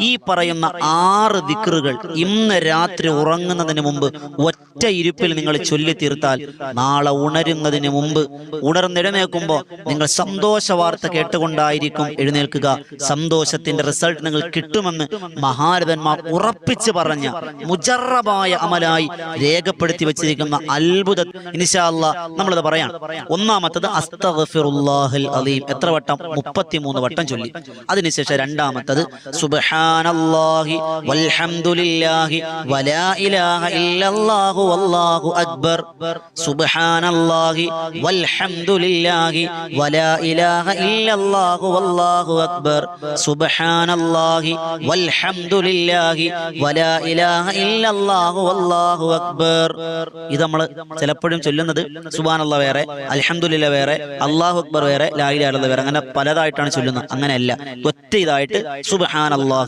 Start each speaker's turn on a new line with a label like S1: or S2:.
S1: ഈ പറയുന്ന 6 ദിക്റുകൾ ഇന്ന് രാത്രി ഉറങ്ങുന്നതിന് മുമ്പ് ഒറ്റ ഇരുപ്പിൽ നിങ്ങൾ ചൊല്ലി തീർത്താൽ നാളെ ഉണരുന്നതിന് മുമ്പ് ഉണർന്നെഴുന്നേൽക്കുമ്പോൾ നിങ്ങൾ സന്തോഷ വാർത്ത കേട്ടുകൊണ്ടായിരിക്കും എഴുന്നേൽക്കുക. സന്തോഷത്തിന്റെ റിസൾട്ട് നിങ്ങൾ കിട്ടുമെന്ന് മഹാരഥന്മാർ ഉറപ്പിച്ചു പറഞ്ഞ മുജറബായ അമലായി രേഖപ്പെടുത്തി വെച്ചിരിക്കുന്ന അത്ഭുത ഇൻഷാ അല്ലാഹ് നമ്മളത് പറയാം. ഒന്നാമത്തത് അസ്തഗ്ഫിറുല്ലാഹൽ അലീം എത്ര വട്ടം? 33 വട്ടം ചൊല്ലി. അതിനുശേഷം രണ്ടാമത്തത് സുബ്ഹാനല്ലാഹി വൽഹംദുലില്ലാഹി വലാ ഇലാഹ ഇല്ലല്ലാഹു വല്ലാഹു അക്ബർ. സുബ്ഹാനല്ലാഹി വൽഹംദുലില്ലാഹി വലാ ഇലാഹ ഇല്ലല്ലാഹു വല്ലാഹു അക്ബർ. സുബ്ഹാനല്ലാഹി വൽഹംദുലില്ലാഹി വലാ ഇലാഹ ഇല്ലല്ലാഹു വല്ലാഹു അക്ബർ. ഇത് നമ്മൾ ചിലപ്പോഴും ചൊല്ലുന്നത് സുബ്ഹാനല്ലാഹ് വേറെ, അൽഹംദുലില്ലാഹ് വേറെ, അല്ലാഹു അക്ബർ വേറെ, ലാ ഇലാഹ ഇല്ലല്ലാഹ് വേറെ, അങ്ങനെ പലതായിട്ടാണ് ചൊല്ലുന്നത്. അങ്ങനെയല്ല, ഒറ്റ ഇതായിട്ട് സുബ്ഹാനല്ലാഹി